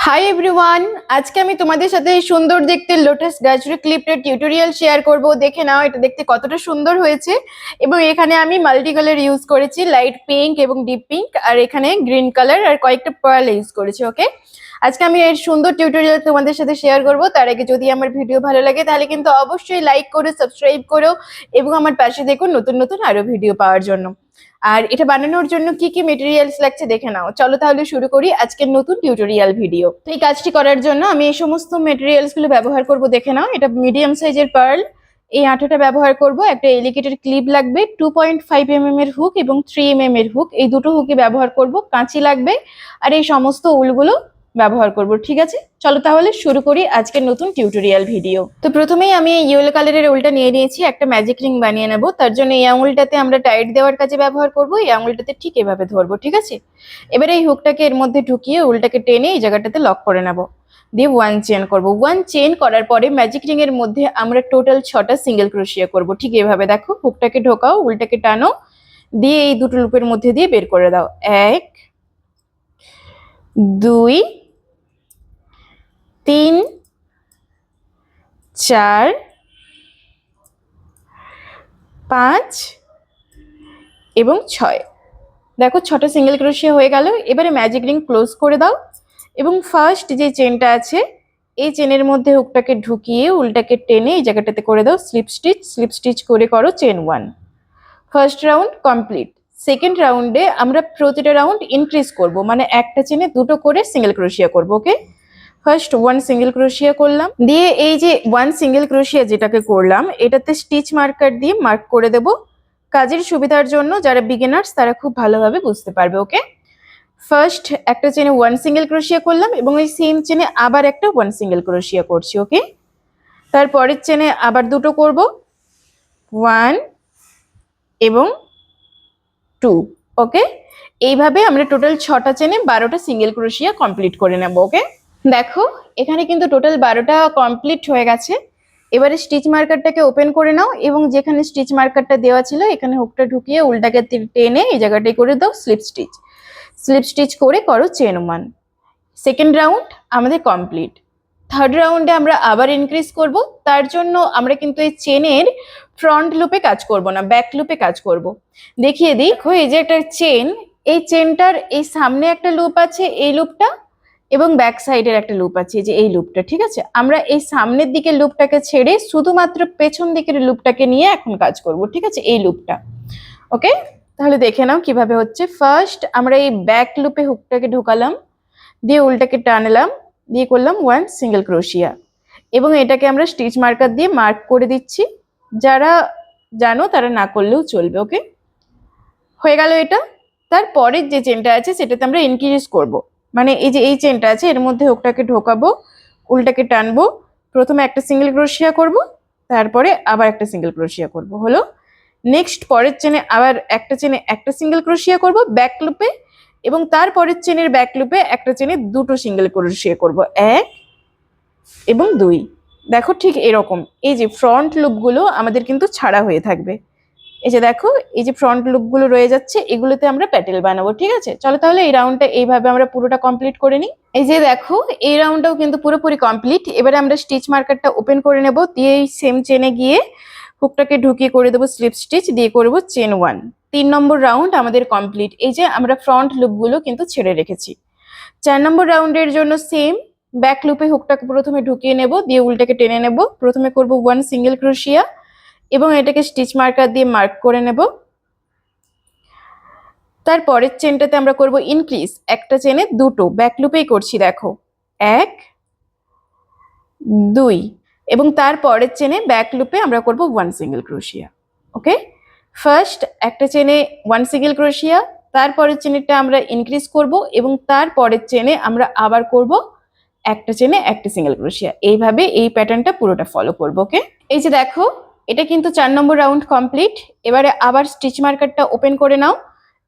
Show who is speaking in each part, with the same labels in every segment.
Speaker 1: Hi everyone, আজকে আমি তোমাদের সাথে এই সুন্দর দেখতে লোটাস গাজরা ক্লিপের টিউটোরিয়াল শেয়ার করব। দেখে নাও এটা দেখতে কতটা সুন্দর হয়েছে। এবং এখানে আমি মাল্টি কালার ইউজ করেছি, লাইট পিঙ্ক এবং ডিপ পিঙ্ক, আর এখানে গ্রিন কালার আর কয়েকটা পার্ল ইউজ করেছি। ওকে, আজকে আমি এর সুন্দর টিউটোরিয়াল তোমাদের সাথে শেয়ার করব। তার আগে যদি আমার ভিডিও ভালো লাগে তাহলে কিন্তু অবশ্যই লাইক করো, সাবস্ক্রাইব করো এবং আমার পাশে দেখো নতুন নতুন আরো ভিডিও পাওয়ার জন্য। আর এটা বানানোর জন্য কি কি মেটেরিয়ালস লাগছে দেখে নাও। চলো তাহলে শুরু করি আজকের নতুন টিউটোরিয়াল ভিডিও। তো এই কাজটি করার জন্য আমি এই সমস্ত মেটেরিয়ালস গুলো ব্যবহার করব। দেখে নাও, এটা মিডিয়াম সাইজের পার্ল, এই আঠাটা ব্যবহার করব। একটা এলিগেটেড ক্লিপ লাগবে, 2.5 mm এর হুক এবং 3 mm এর হুক, এই দুটো হুকই ব্যবহার করব। কাঁচি লাগবে আর এই সমস্ত উলগুলো ব্যবহার করব। ঠিক আছে, চলো তাহলে শুরু করি আজকের নতুন টিউটোরিয়াল ভিডিও। তো প্রথমেই আমি এই ইয়েলো কালারের উলটা নিয়ে নিয়েছি, একটা ম্যাজিক রিং বানিয়ে নেব। তার জন্য এই আঙুলটাতে আমরা টাইট দেওয়ার কাজে ব্যবহার করব। এই আঙুলটাতে ঠিক এভাবে ধরবো। ঠিক আছে, এবারে এই হুকটাকে এর মধ্যে ঢুকিয়ে উলটাকে টেনে এই জায়গাটাতে লক করে নেব। দিয়ে ওয়ান চেন করব। ওয়ান চেন করার পরে ম্যাজিক রিং এর মধ্যে আমরা টোটাল 6টা সিঙ্গেল ক্রোশিয়া করব। ঠিক এভাবে দেখো, হুকটাকে ঢোকাও, উলটাকে টানো, দিয়ে এই দুটো লুপের মধ্যে দিয়ে বের করে দাও। 1 2 3 4 5 এবং 6। দেখো 6টা সিঙ্গেল ক্রোশিয়া হয়ে গেল। এবারে ম্যাজিক রিং ক্লোজ করে দাও এবং ফার্স্ট যে চেনটা আছে এই চেনের মধ্যে হুকটাকে ঢুকিয়ে উল্টাকে টেনে এই জায়গাটাতে করে দাও স্লিপ স্টিচ। স্লিপ স্টিচ করে করো chain 1। First round complete. Second রাউন্ডে আমরা প্রতিটা রাউন্ড ইনক্রিজ করব, মানে একটা চেনে দুটো করে সিঙ্গেল ক্রোশিয়া করব। ওকে, ফার্স্ট 1 সিঙ্গেল ক্রোশিয়া করলাম, দিয়ে এই যে 1 সিঙ্গেল ক্রোশিয়া যেটাকে করলাম এটাতে স্টিচ মার্কার দিয়ে মার্ক করে দেব। কাজের সুবিধার জন্য যারা বিগিনার্স তারা খুব ভালোভাবে বুঝতে পারবে। ওকে, ফার্স্ট একটা চেনে 1 সিঙ্গেল ক্রোশিয়া করলাম এবং এই সেম চেনে আবার একটা 1 সিঙ্গেল ক্রোশিয়া করছি। ওকে, তারপরের চেনে আবার দুটো করব, 1 এবং 2। ওকে, এইভাবে আমরা টোটাল 6টা চেনে 12টা সিঙ্গেল ক্রোশিয়া কমপ্লিট করে নেব। ওকে, দেখো এখানে কিন্তু টোটাল 12টা কমপ্লিট হয়ে গেছে। এবারে স্টিচ মার্কারটাকে ওপেন করে নাও এবং যেখানে স্টিচ মার্কারটা দেওয়া ছিল এখানে হুকটা ঢুকিয়ে উল্টাকে টেনে এই জায়গাটায় করে দাও স্লিপ স্টিচ। স্লিপ স্টিচ করে করো চেন 1। সেকেন্ড রাউন্ড আমাদের কমপ্লিট। থার্ড রাউন্ডে আমরা আবার ইনক্রিজ করব। তার জন্য আমরা কিন্তু এই চেনের ফ্রন্ট লুপে কাজ করব না, ব্যাক লুপে কাজ করব। দেখিয়ে দিই, এই যে একটা চেন, এই চেনটার এই সামনে একটা লুপ আছে, এই লুপটা, এবং ব্যাক সাইডের একটা লুপ আছে, যে এই লুপটা। ঠিক আছে, আমরা এই সামনের দিকের লুপটাকে ছেড়ে শুধুমাত্র পেছন দিকের লুপটাকে নিয়ে এখন কাজ করব। ঠিক আছে, এই লুপটা। ওকে, তাহলে দেখে নাও কিভাবে হচ্ছে। ফার্স্ট আমরা এই ব্যাক লুপে হুকটাকে ঢোকালাম, দিয়ে উল্টাকে টানলাম, দিয়ে করলাম 1 সিঙ্গেল ক্রোশিয়া এবং এটাকে আমরা স্টিচ মার্কার দিয়ে মার্ক করে দিচ্ছি। যারা জানো তারা না করলেও চলবে। ওকে, হয়ে গেল এটা। তারপরের যে চেনটা আছে সেটাতে আমরা ইনক্রিজ করব, মানে এই যে এই চেনটা আছে এর মধ্যে হুকটাকে ঢোকাবো, উল্টাকে টানবো, প্রথমে একটা সিঙ্গেল ক্রোশিয়া করব, তারপরে আবার একটা সিঙ্গেল ক্রোশিয়া করব। হলো, নেক্সট পরের চেনে আবার একটা চেনে একটা সিঙ্গেল ক্রোশিয়া করব ব্যাক লুপে, এবং তারপরের চেনের ব্যাক লুপে একটা চেনে দুটো সিঙ্গেল ক্রোশিয়া করব, 1 এবং 2। দেখো ঠিক এরকম এই যে ফ্রন্ট লুপগুলো আমাদের কিন্তু ছাড়া হয়ে থাকবে। এই যে দেখো এই যে ফ্রন্ট লুপগুলো রয়ে যাচ্ছে, এগুলোতে আমরা প্যাটেল বানাবো। ঠিক আছে, চলো তাহলে এই রাউন্ডটা এইভাবে আমরা পুরোটা কমপ্লিট করে নিই। এই যে দেখো এই রাউন্ডটাও কিন্তু পুরোপুরি কমপ্লিট। এবারে আমরা স্টিচ মার্কারটা ওপেন করে নেব, দিয়ে এই সেম চেনে গিয়ে হুকটাকে ঢুকিয়ে করে দেবো স্লিপ স্টিচ, দিয়ে করবো চেন 1। 3 নম্বর রাউন্ড আমাদের কমপ্লিট। এই যে আমরা ফ্রন্ট লুপগুলো কিন্তু ছেড়ে রেখেছি। 4 নম্বর রাউন্ডের জন্য সেম, ব্যাক লুপে হুকটাকে প্রথমে ঢুকিয়ে নেব, দিয়ে উল্টাকে টেনে নেব। প্রথমে করব 1 সিঙ্গেল ক্রোশিয়া এবং এটাকে স্টিচ মার্কার দিয়ে মার্ক করে নেব। তারপরের চেনটাতে আমরা করব ইনক্রিজ, একটা চেনে দুটো, ব্যাক লুপেই করছি। দেখো 1 2 এবং তারপরের চেনে ব্যাক লুপে আমরা করব 1 সিঙ্গেল ক্রোশিয়া। ওকে, ফার্স্ট একটা চেনে 1 সিঙ্গেল ক্রোশিয়া, তারপরের চেনেরটা আমরা ইনক্রিজ করব এবং তারপরের চেনে আমরা আবার করব একটা চেনে একটা সিঙ্গেল ক্রোশিয়া। এইভাবে এই প্যাটার্নটা পুরোটা ফলো করব। ওকে, এই যে দেখো এটা কিন্তু 4 নম্বর রাউন্ড কমপ্লিট। এবারে আবার স্টিচ মার্কারটা ওপেন করে নাও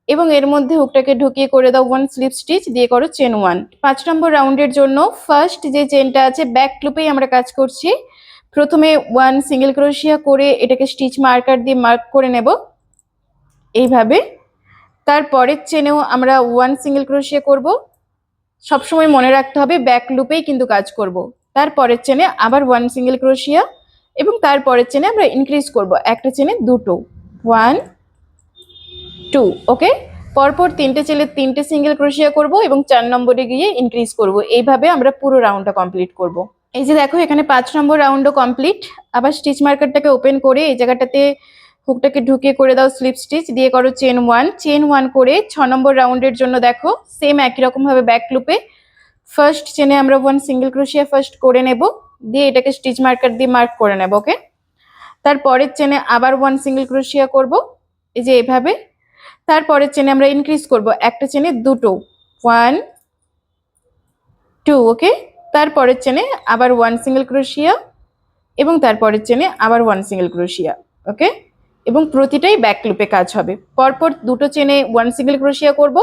Speaker 1: এবং এর মধ্যে হুকটাকে ঢুকিয়ে করে দাও 1 স্লিপ স্টিচ, দিয়ে করো চেন 1। 5 নম্বর রাউন্ডের জন্য ফার্স্ট যে চেনটা আছে ব্যাক লুপেই আমরা কাজ করছি। প্রথমে 1 সিঙ্গেল ক্রোশিয়া করে এটাকে স্টিচ মার্কার দিয়ে মার্ক করে নেব এইভাবে। তারপরের চেনেও আমরা 1 সিঙ্গেল ক্রোশিয়া করব, সবসময় মনে রাখতে হবে ব্যাক লুপেই কিন্তু কাজ করব। তারপরের চেনে আবার 1 সিঙ্গেল ক্রোশিয়া এবং তারপরের চেনে আমরা ইনক্রিজ করব একটা চেনে দুটো 1 2 ওকে। পরপর তিনটে চেনে তিনটে সিঙ্গেল ক্রোশিয়া করব এবং 4 নম্বরে গিয়ে ইনক্রিজ করব। এইভাবে আমরা পুরো রাউন্ডটা কমপ্লিট করব। এই যে দেখো এখানে 5 নম্বর রাউন্ডও কমপ্লিট। আবার স্টিচ মার্কারটাকে ওপেন করে এই জায়গাটাতে হুকটাকে ঢুকিয়ে করে দাও স্লিপ স্টিচ, দিয়ে করো চেন 1 করে 6 নম্বর রাউন্ডের জন্য দেখো সেম একই রকম ভাবে ব্যাক লুপে ফার্স্ট চেনে আমরা 1 সিঙ্গেল ক্রোশিয়া ফার্স্ট করে নেব, দিয়ে এটাকে স্টিচ মার্কার দিয়ে মার্ক করে নেব। ওকে, তারপরের চেনে আবার 1 সিঙ্গেল ক্রোশিয়া করব এই যে এইভাবে। তারপরের চেনে আমরা ইনক্রিজ করব একটা চেনে দুটো 1 2 ওকে। তারপরের চেনে আবার 1 সিঙ্গেল ক্রোশিয়া এবং তারপরের চেনে আবার 1 সিঙ্গেল ক্রোশিয়া ওকে। এবং প্রতিটাই ব্যাক লুপে কাজ হবে। পরপর দুটো চেনে 1 সিঙ্গেল ক্রোশিয়া করব,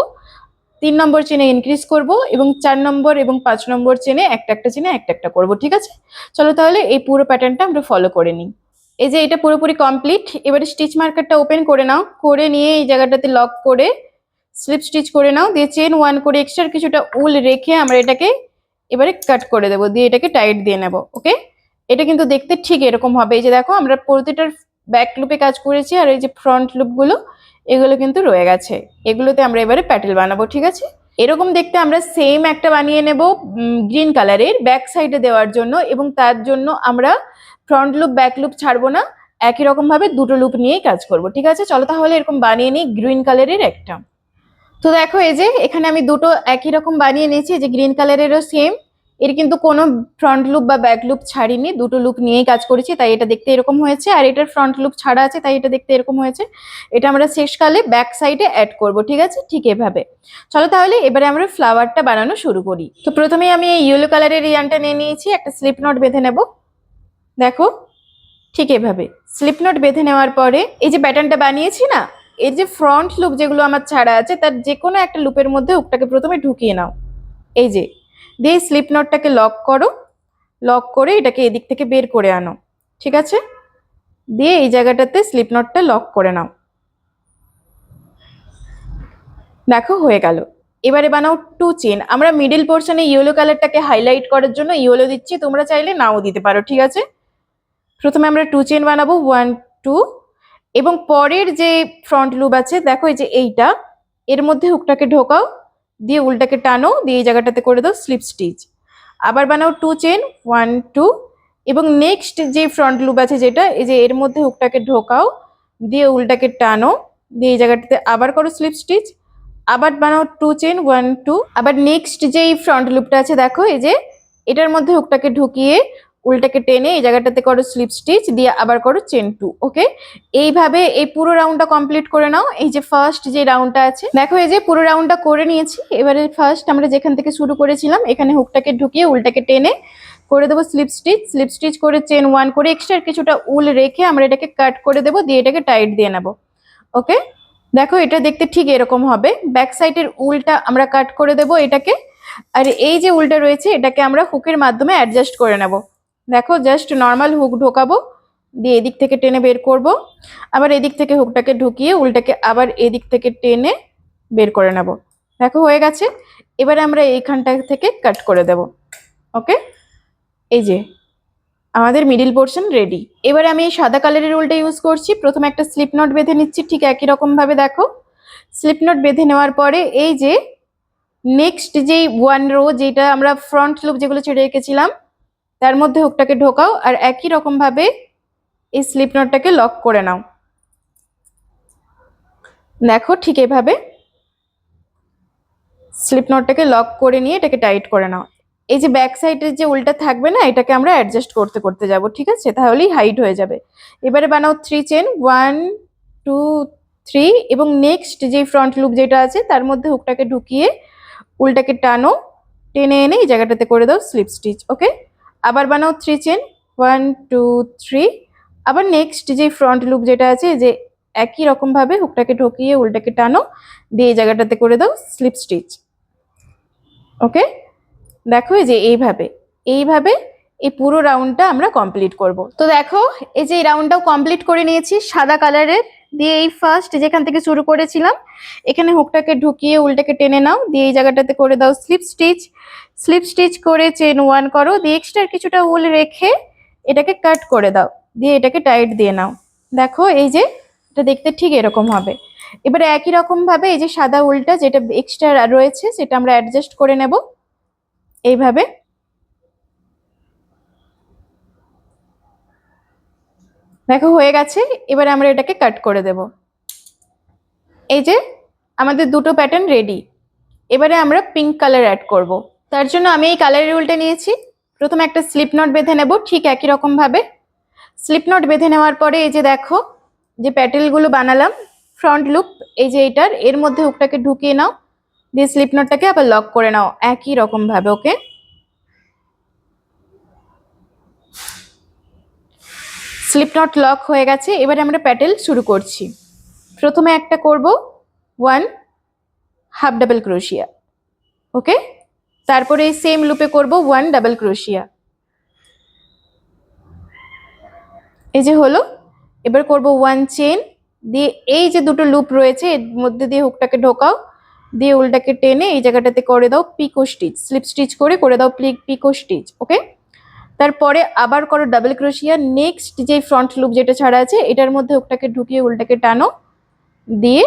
Speaker 1: 3 নম্বর চেনে ইনক্রিজ করব এবং 4 নম্বর এবং 5 নম্বর চেনে একটা চেনে একটা করব। ঠিক আছে, চলো তাহলে এই পুরো প্যাটার্নটা আমরা ফলো করে নিই। এই যে এটা পুরোপুরি কমপ্লিট। এবারে স্টিচ মার্কারটা ওপেন করে নাও, করে নিয়ে এই জায়গাটাতে লক করে স্লিপ স্টিচ করে নাও, দিয়ে চেন 1 করে এক্সট্রা কিছুটা উল রেখে আমরা এটাকে এবারে কাট করে দেবো, দিয়ে এটাকে টাইট দিয়ে নেব। ওকে, এটা কিন্তু দেখতে ঠিক এরকম হবে। এই যে দেখো আমরা প্রতিটার ব্যাক লুপে কাজ করেছি আর এই যে ফ্রন্ট লুপগুলো এগুলো কিন্তু রয়ে গেছে, এগুলোতে আমরা এবারে প্যাটেল বানাবো। ঠিক আছে, এরকম দেখতে আমরা সেম একটা বানিয়ে নেব গ্রিন কালারের ব্যাক সাইডে দেওয়ার জন্য, এবং তার জন্য আমরা ফ্রন্ট লুপ ব্যাক লুপ ছাড়বো না, একই রকম ভাবে দুটো লুপ নিয়েই কাজ করব। ঠিক আছে, চলো তাহলে এরকম বানিয়ে নিই গ্রিন কালারের একটা। তো দেখো এই যে এখানে আমি দুটো একই রকম বানিয়ে নিয়েছি, যে গ্রিন কালারেরও সেম, এর কিন্তু কোনো ফ্রন্ট লুপ বা ব্যাক লুপ ছাড়িনি, দুটো লুপ নিয়েই কাজ করেছি তাই এটা দেখতে এরকম হয়েছে, আর এটার ফ্রন্ট লুপ ছাড়া আছে তাই এটা দেখতে এরকম হয়েছে। এটা আমরা শেষকালে ব্যাক সাইডে অ্যাড করব। ঠিক আছে, ঠিক এভাবে। চলো তাহলে এবারে আমরা ফ্লাওয়ারটা বানানো শুরু করি। তো প্রথমেই আমি এই ইয়েলো কালারের ইয়ানটা নিয়ে নিয়েছি, একটা স্লিপ নট বেঁধে নেব। দেখো ঠিক এভাবে স্লিপ নট বেঁধে নেওয়ার পরে এই যে প্যাটার্নটা বানিয়েছি না, এর যে ফ্রন্ট লুপ যেগুলো আমার ছাড়া আছে তার যে কোনো একটা লুপের মধ্যে হুকটাকে প্রথমে ঢুকিয়ে নাও। এই যে দিয়ে স্লিপ নটটাকে লক করো, লক করে এটাকে এদিক থেকে বের করে আনো। ঠিক আছে, দিয়ে এই জায়গাটাতে স্লিপ নটটা লক করে নাও। দেখো হয়ে গেল। এবারে বানাও 2 চেন। আমরা মিডল পোর্শনে ইয়েলো কালারটাকে হাইলাইট করার জন্য ইয়েলো দিচ্ছি, তোমরা চাইলে নাও দিতে পারো। ঠিক আছে, প্রথমে আমরা 2 চেন বানাবো 1 2, এবং পরের যে ফ্রন্ট লুপ আছে দেখো এই যে এইটা, এর মধ্যে হুকটাকে ঢোকাও, দিয়ে উল্টাকে টানো, দিয়ে এই জায়গাটাতে করে দাও স্লিপ স্টিচ। আবার বানাও 2 চেন 1 2, এবং নেক্সট যে ফ্রন্ট লুপ আছে যেটা এই যে এর মধ্যে হুকটাকে ঢোকাও, দিয়ে উল্টাকে টানো, দিয়ে এই জায়গাটাতে আবার করো স্লিপ স্টিচ। আবার বানাও 2 চেন 1 2, আবার নেক্সট যেই ফ্রন্ট লুপটা আছে দেখো এই যে এটার মধ্যে হুকটাকে ঢুকিয়ে উল্টাকে টেনে এই জায়গাটাতে করো স্লিপ স্টিচ, দিয়ে আবার করো চেন 2। ওকে, এইভাবে এই পুরো রাউন্ডটা কমপ্লিট করে নাও। এই যে ফার্স্ট যে রাউন্ডটা আছে দেখো এই যে পুরো রাউন্ডটা করে নিয়েছি। এবারে ফার্স্ট আমরা যেখান থেকে শুরু করেছিলাম এখানে হুকটাকে ঢুকিয়ে উল্টাকে টেনে করে দেবো স্লিপ স্টিচ, স্লিপ স্টিচ করে চেন 1 করে এক্সট্রা কিছুটা উল রেখে আমরা এটাকে কাট করে দেবো, দিয়ে এটাকে টাইট দিয়ে নেবো। ওকে, দেখো এটা দেখতে ঠিক এরকম হবে। ব্যাক সাইডের উলটা আমরা কাট করে দেব এটাকে, আর এই যে উলটা রয়েছে এটাকে আমরা হুকের মাধ্যমে অ্যাডজাস্ট করে নেব। দেখো জাস্ট নর্মাল হুক ঢোকাবো, দিয়ে এদিক থেকে টেনে বের করব, আবার এদিক থেকে হুকটাকে ঢুকিয়ে উলটাকে আবার এদিক থেকে টেনে বের করে নেব। দেখো হয়ে গেছে। এবারে আমরা এইখানটা থেকে কাট করে দেব। ওকে, এই যে আমাদের মিডিল পোর্শন রেডি। এবারে আমি এই সাদা কালারের উলটা ইউজ করছি। প্রথমে একটা স্লিপ নট বেঁধে নিচ্ছি, ঠিক একই রকম ভাবে দেখো স্লিপ নট বেঁধে নেওয়ার পরে এই যে নেক্সট যে 1 রো যেটা আমরা ফ্রন্ট লুপ যেগুলো ছেড়ে রেখেছিলাম তার মধ্যে হুকটাকে ঢোকাও, আর একই রকম ভাবে এই স্লিপ নটটাকে লক করে নাও। দেখো ঠিক এভাবে স্লিপ নটটাকে লক করে নিয়ে এটাকে টাইট করে নাও। এই যে ব্যাক সাইডের যে উলটা থাকবে না এটাকে আমরা অ্যাডজাস্ট করতে করতে যাব। ঠিক আছে, তাহলেই হাইট হয়ে যাবে। এবারে বানাও 3 চেন 1 2 3, এবং নেক্সট যে ফ্রন্ট লুপ যেটা আছে তার মধ্যে হুকটাকে ঢুকিয়ে উলটাকে টানো, টেনে এনে এই জায়গাটাতে করে দাও স্লিপ স্টিচ। ওকে, আবার বানাও 3 চেন 1 2 3, আবার নেক্সট যে ফ্রন্ট লুপ যেটা আছে যে একই রকম ভাবে হুকটাকে ঢুকিয়ে উল্টাকে টানো, দিয়ে এই জায়গাটাতে করে দাও স্লিপ স্টিচ। ওকে, দেখো এই যে এইভাবে এইভাবে এই পুরো রাউন্ডটা আমরা কমপ্লিট করব। তো দেখো এই যে এই রাউন্ডটাও কমপ্লিট করে নিয়েছি সাদা কালারের দিয়ে এই ফার্স্ট যেখান থেকে শুরু করেছিলাম এখানে হুকটাকে ঢুকিয়ে উল্টাকে টেনে নাও, দিয়ে এই জায়গাটাতে করে দাও স্লিপ স্টিচ করে চেন 1 করো, দিয়ে এক্সট্রা কিছুটা উল রেখে এটাকে কাট করে দাও, দিয়ে এটাকে টাইট দিয়ে নাও। দেখো এই যে এটা দেখতে ঠিক এরকম হবে। এবারে একই রকম ভাবে এই যে সাদা উলটা যেটা এক্সট্রা রয়েছে সেটা আমরা অ্যাডজাস্ট করে নেব এইভাবে। দেখো হয়ে গেছে, এবারে আমরা এটাকে কাট করে দেব। এই যে আমাদের দুটো প্যাটার্ন রেডি। এবারে আমরা পিঙ্ক কালার অ্যাড করব। তার জন্য আমি এই কালারের উলটা নিয়েছি। প্রথমে একটা স্লিপ নট বেঁধে নেব ঠিক একই রকম ভাবে। স্লিপ নট বেঁধে নেওয়ার পরে এই যে দেখো যে প্যাটেলগুলো বানালাম ফ্রন্ট লুপ, এই যে এটার এর মধ্যে হুকটাকে ঢুকিয়ে নাও, দিয়ে স্লিপ নটটাকে আবার লক করে নাও একই রকম ভাবে। ওকে, স্লিপ নট লক হয়ে গেছে। এবারে আমরা প্যাটেল শুরু করছি। প্রথমে একটা করব 1 হাফ ডাবল ক্রোশিয়া। ওকে, তারপরে এই সেম লুপে করব 1 ডাবল ক্রোশিয়া। এই যে হলো। এবার করব 1 চেন, দিয়ে এই যে দুটো লুপ রয়েছে এর মধ্যে দিয়ে হুকটাকে ঢোকাও, দিয়ে উল্টাকে টেনে এই জায়গাটাতে করে দাও পিকো স্টিচ, স্লিপ স্টিচ করে দাও পিকো স্টিচ। ওকে, তারপরে আবার করো ডাবল ক্রোশিয়া। নেক্সট যে ফ্রন্ট লুপ যেটা ছাড়া আছে এটার মধ্যে হুকটাকে ঢুকিয়ে উল্টাকে টানো, দিয়ে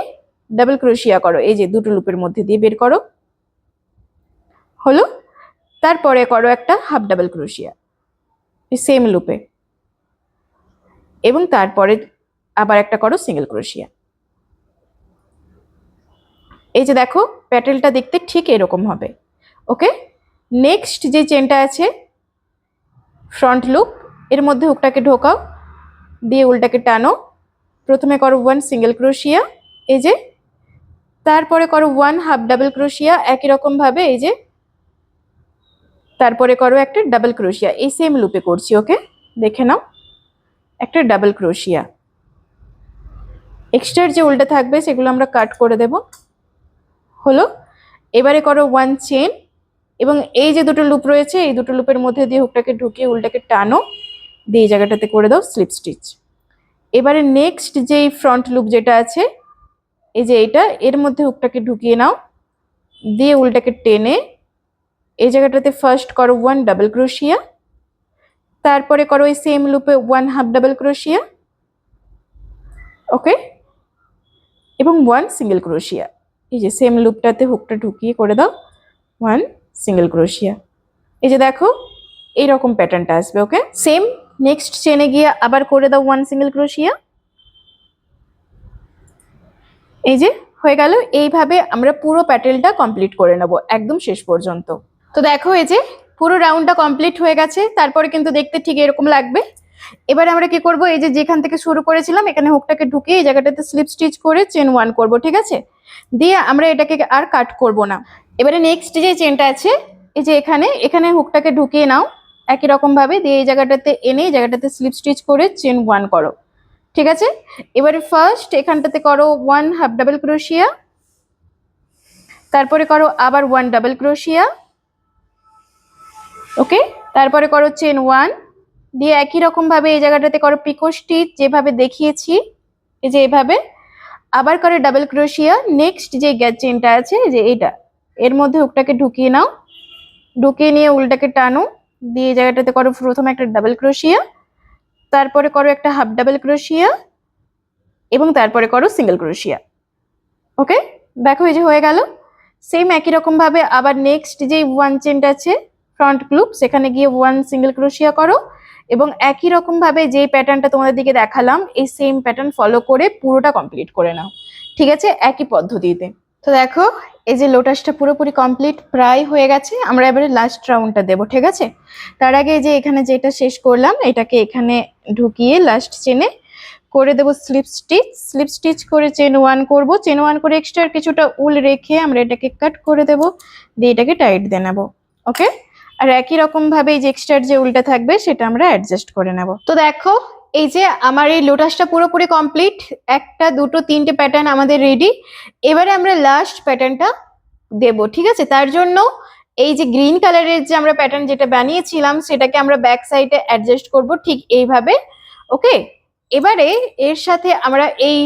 Speaker 1: ডাবল ক্রোশিয়া করো এই যে দুটো লুপের মধ্যে দিয়ে বের করো, হলো। তারপরে করো একটা হাফ ডাবল ক্রোশিয়া সেম লুপে, এবং তারপরে আবার একটা করো সিঙ্গেল ক্রোশিয়া। এই যে দেখো প্যাটেলটা দেখতে ঠিক এরকম হবে। ওকে, নেক্সট যে চেনটা আছে ফ্রন্ট লুপ এর মধ্যে হুকটাকে ঢোকাও, দিয়ে উল্টাকে টানো, প্রথমে করো 1 সিঙ্গেল ক্রোশিয়া এই যে, তারপরে করো 1 হাফ ডাবল ক্রোশিয়া একই রকম ভাবে এই যে, তারপরে করো একটা ডাবল ক্রোশিয়া এই সেম লুপে করছি। ওকে, দেখে নাও একটা ডাবল ক্রোশিয়া। এক্সট্রা যে উল্টা থাকবে সেগুলো আমরা কাট করে দেব, হলো। এবারে করো 1 চেন, এবং এই যে দুটো লুপ রয়েছে এই দুটো লুপের মধ্যে দিয়ে হুকটাকে ঢুকিয়ে উল্টাকে টানো, দিয়ে এই জায়গাটাতে করে দাও স্লিপ স্টিচ। এবারে নেক্সট যে ফ্রন্ট লুপ যেটা আছে এই যে এটা এর মধ্যে হুকটাকে ঢুকিয়ে নাও, দিয়ে উল্টাকে টেনে এই জায়গাটাতে ফার্স্ট করো 1 ডাবল ক্রোশিয়া, তারপরে করো এই সেম লুপে 1 হাফ ডাবল ক্রোশিয়া। ওকে, এবং 1 সিঙ্গেল ক্রোশিয়া এই যে সেম লুপটাতে হুকটা ঢুকিয়ে করে দাও 1 সিঙ্গেল ক্রোশিয়া। এই যে দেখো এইরকম প্যাটার্নটা আসবে। ওকে, সেম নেক্সট চেনে গিয়ে আবার করে দাও 1 সিঙ্গেল ক্রোশিয়া। এই যে হয়ে গেল। এইভাবে আমরা পুরো প্যাটেলটা কমপ্লিট করে নেব একদম শেষ পর্যন্ত। তো দেখো এই যে পুরো রাউন্ডটা কমপ্লিট হয়ে গেছে, তারপরে কিন্তু দেখতে ঠিক এরকম লাগবে। এবার আমরা কি করব, এই যে যেখান থেকে শুরু করেছিলাম এখানে হুকটাকে ঢুকিয়ে এই জায়গাটাতে স্লিপ স্টিচ করে চেন 1 করব, ঠিক আছে। দিয়ে আমরা এটাকে আর কাট করব না। এবারে নেক্সট যে চেনটা আছে এই যে এখানে হুকটাকে ঢুকিয়ে নাও একই রকম ভাবে, দিয়ে এই জায়গাটাতে এনে এই জায়গাটাতে স্লিপ স্টিচ করে চেন 1 করো, ঠিক আছে। এবারে ফার্স্ট এখানটাতে করো 1 হাফ ডাবল ক্রোশিয়া, তারপরে করো আবার 1 ডাবল ক্রোশিয়া। ওকে, তারপরে করো চেন 1, দিয়ে একই রকম ভাবে এই জায়গাটাতে করো পিকো স্টিচ যেভাবে দেখিয়েছি এই যে এভাবে, আবার করে ডাবল ক্রোশিয়া। নেক্সট যে চেনটা আছে যে এটা এর মধ্যে হুকটাকে ঢুকিয়ে নাও, ঢুকিয়ে নিয়ে উল্টাকে টানো, দিয়ে এই জায়গাটাতে করো প্রথমে একটা ডাবল ক্রোশিয়া, তারপরে করো একটা হাফ ডাবল ক্রোশিয়া, এবং তারপরে করো সিঙ্গেল ক্রোশিয়া। ওকে, দেখো এই যে হয়ে গেল। সেম একই রকম ভাবে আবার নেক্সট যে 1 চেনটা আছে ফ্রন্ট লুপ সেখানে গিয়ে 1 সিঙ্গেল ক্রোশিয়া করো, এবং একই রকম ভাবে যে প্যাটার্নটা তোমাদের দিকে দেখালাম এই সেম প্যাটার্ন ফলো করে পুরোটা কমপ্লিট করে নাও, ঠিক আছে, একই পদ্ধতিতে। তো দেখো এই যে লোটাসটা পুরোপুরি কমপ্লিট প্রায় হয়ে গেছে। আমরা এবারে লাস্ট রাউন্ডটা দেবো, ঠিক আছে। তার আগে যে এখানে যেটা শেষ করলাম এটাকে এখানে ঢুকিয়ে লাস্ট চেনে করে দেবো স্লিপ স্টিচ করে চেন 1 করব। চেন 1 করে এক্সট্রা কিছুটা উল রেখে আমরা এটাকে কাট করে দেব, দিয়ে এটাকে টাইট দিয়ে নেব। ওকে, আর একই রকম ভাবে এই যে এক্সট্রা যে উলটা থাকবে সেটা আমরা অ্যাডজাস্ট করে নেব। তো দেখো এই যে আমার এই লোটাসটা পুরোপুরি কমপ্লিট, একটা দুটো তিনটে প্যাটার্ন আমাদের রেডি। এবারে আমরা লাস্ট প্যাটার্নটা দেব, ঠিক আছে। তার জন্য এই যে গ্রিন কালারের যে আমরা প্যাটার্ন যেটা বানিয়েছিলাম সেটাকে আমরা ব্যাক সাইডে অ্যাডজাস্ট করব ঠিক এইভাবে। ওকে, এবারে এর সাথে আমরা এই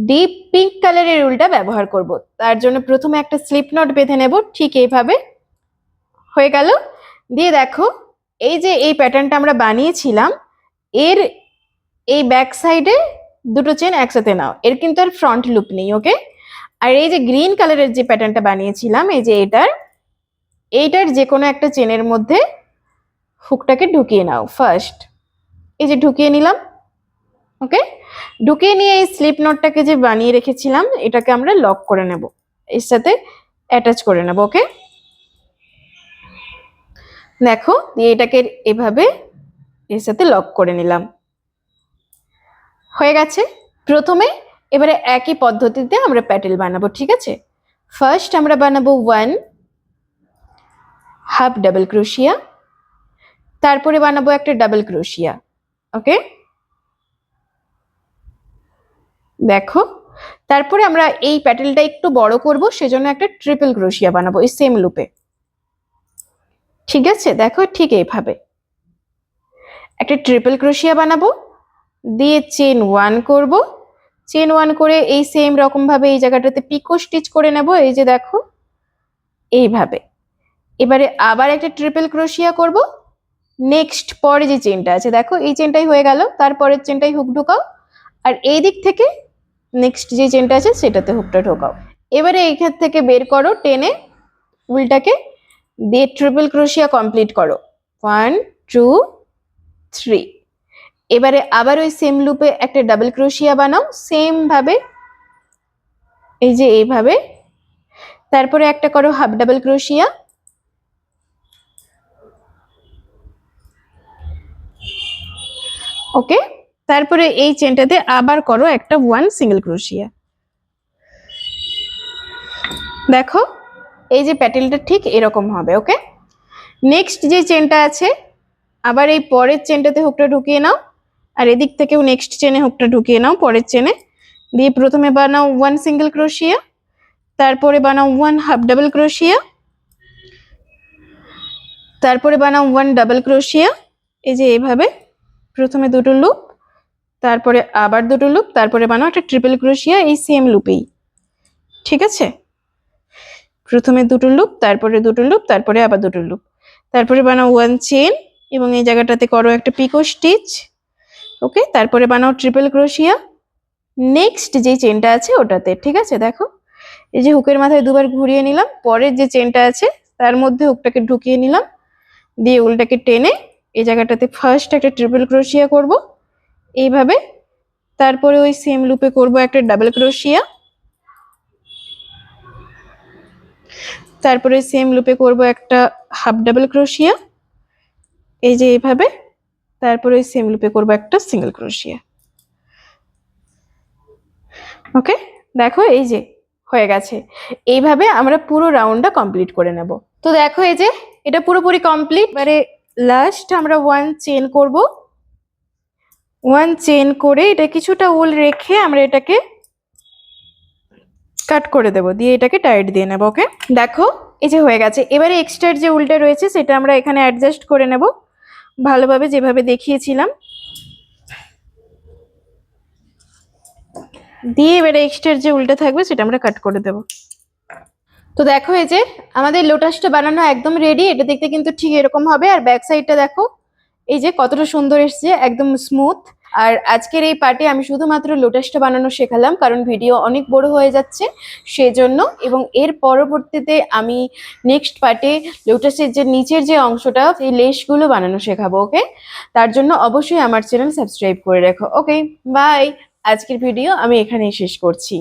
Speaker 1: ডিপ পিঙ্ক কালারের উলটা ব্যবহার করব। তার জন্য প্রথমে একটা স্লিপ নট বেঁধে নেব, ঠিক এইভাবে। হয়ে গেল। দিয়ে দেখো, এই যে এই প্যাটার্নটা আমরা বানিয়েছিলাম, এর এই ব্যাক সাইডে দুটো চেন একসাথে নাও, এর কিন্তু আর ফ্রন্ট লুপ নেই, ওকে। আর এই যে গ্রিন কালারের যে প্যাটার্নটা বানিয়েছিলাম, এই যে এইটার যে কোনো একটা চেনের মধ্যে হুকটাকে ঢুকিয়ে নাও ফার্স্ট। এই যে ঢুকিয়ে নিলাম, ওকে। ঢুকিয়ে নিয়ে এই স্লিপ নটটাকে যে বানিয়ে রেখেছিলাম, এটাকে আমরা লক করে নেব, এর সাথে অ্যাটাচ করে নেব, ওকে। দেখো, দিয়ে এটাকে এভাবে এর সাথে লক করে নিলাম। হয়ে গেছে। প্রথমে এবারে একই পদ্ধতিতে আমরা প্যাটেল বানাবো, ঠিক আছে। ফার্স্ট আমরা বানাবো 1 হাফ ডাবল ক্রোশিয়া, তারপরে বানাবো একটা ডাবল ক্রোশিয়া, ওকে। দেখো, তারপরে আমরা এই প্যাটেলটা একটু বড় করব, সেজন্য একটা ট্রিপল ক্রোশিয়া বানাবো এই সেম লুপে, ঠিক আছে। দেখো, ঠিক এইভাবে একটা ট্রিপল ক্রোশিয়া বানাবো, দিয়ে চেন 1 করব। চেন 1 করে এই সেম রকম ভাবে এই জায়গাটাতে পিকো স্টিচ করে নেব, এই যে দেখো এইভাবে। এবারে আবার একটা ট্রিপল ক্রোশিয়া করব। নেক্সট পরে যে চেনটা আছে, দেখো এই চেনটাই হয়ে গেল, তারপরের চেনটাই হুক ঢোকাও, আর এই দিক থেকে নেক্সট যে চেনটা আছে সেটাতে হুকটা ঢোকাও। এবারে এইখান থেকে বের করো টেনে উলটাকে, দিয়ে ট্রিপল ক্রোশিয়া কমপ্লিট করো 1 2 3। এবারে আবার ওই সেম লুপে একটা ডাবল ক্রোশিয়া বানাও সেম ভাবে, এই যে এইভাবে। তারপরে একটা করো হাফ ডাবল ক্রোশিয়া, ওকে। তারপরে এই চেনটাতে আবার করো একটা 1 সিঙ্গেল ক্রোশিয়া। দেখো, এই যে প্যাটেলটা ঠিক এরকম হবে, ওকে। নেক্সট যে চেনটা আছে, আবার এই পরের চেনটাতে হুকটা ঢুকিয়ে নাও, আর এদিক থেকেও নেক্সট চেনে হুকটা ঢুকিয়ে নাও পরের চেনে। দিয়ে প্রথমে বানাও 1 সিঙ্গেল ক্রোশিয়া, তারপরে বানাও 1 হাফ ডাবল ক্রোশিয়া, তারপরে বানাও 1 ডাবল ক্রোশিয়া। এই যে এইভাবে প্রথমে দুটো লুপ, তারপরে আবার দুটো লুপ, তারপরে বানাও একটা ট্রিপল ক্রোশিয়া এই সেম লুপেই, ঠিক আছে। প্রথমে দুটো লুপ, তারপরে দুটো লুপ, তারপরে আবার দুটো লুপ, তারপরে বানাও 1 চেন এবং এই জায়গাটাতে করো একটা পিকো স্টিচ, ওকে। তারপরে বানাও ট্রিপল ক্রোশিয়া নেক্সট যে চেনটা আছে ওটাতে, ঠিক আছে। দেখো, এই যে হুকের মাথায় দুবার ঘুরিয়ে নিলাম, পরের যে চেনটা আছে তার মধ্যে হুকটাকে ঢুকিয়ে নিলাম, দিয়ে উলটাকে টেনে এই জায়গাটাতে ফার্স্ট একটা ট্রিপল ক্রোশিয়া করব এইভাবে, তারপরে ওই সেম লুপে করব একটা ডাবল ক্রোশিয়া, তারপরে সেম লুপে করব একটা হাফ ডাবল ক্রোশিয়া, এই যে এইভাবে। তারপরে ওই সেম লুপে করব একটা সিঙ্গেল ক্রোশিয়া, ওকে। দেখো, এই যে হয়ে গেছে। এইভাবে আমরা পুরো রাউন্ডটা কমপ্লিট করে নেব। তো দেখো, এই যে এটা পুরোপুরি কমপ্লিট। এবারে লাস্ট আমরা 1 চেন করব, 1 চেন করে এটা কিছুটা উল রেখে আমরা এটাকে কাট করে দেব, দিয়ে এটাকে টাইট দিয়ে নেব, ওকে। দেখো, এই যে হয়ে গেছে। এবারে এক্সট্রার যে উলটা রয়েছে সেটা আমরা এখানে অ্যাডজাস্ট করে নেব ভালোভাবে, যেভাবে দেখিয়েছিলাম। দিয়ে এবারে এক্সট্রার যে উলটা থাকবে সেটা আমরা কাট করে দেব। তো দেখো, এই যে আমাদের লোটাসটা বানানো একদম রেডি। এটা দেখতে কিন্তু ঠিক এরকম হবে, আর ব্যাক সাইডটা দেখো এই যে কতটা সুন্দর এসছে, একদম স্মুথ। আর আজকের এই পার্টে আমি শুধুমাত্র লোটাসটা বানানো শেখালাম, কারণ ভিডিও অনেক বড় হয়ে যাচ্ছে সেজন্য। এবং এর পরবর্তীতে আমি নেক্সট পার্টে লোটাসের যে নিচের যে অংশটা, সেই লেসগুলো বানানো শেখাবো, ওকে। তার জন্য অবশ্যই আমার চ্যানেল সাবস্ক্রাইব করে রাখো, ওকে। বাই। আজকের ভিডিও আমি এখানেই শেষ করছি।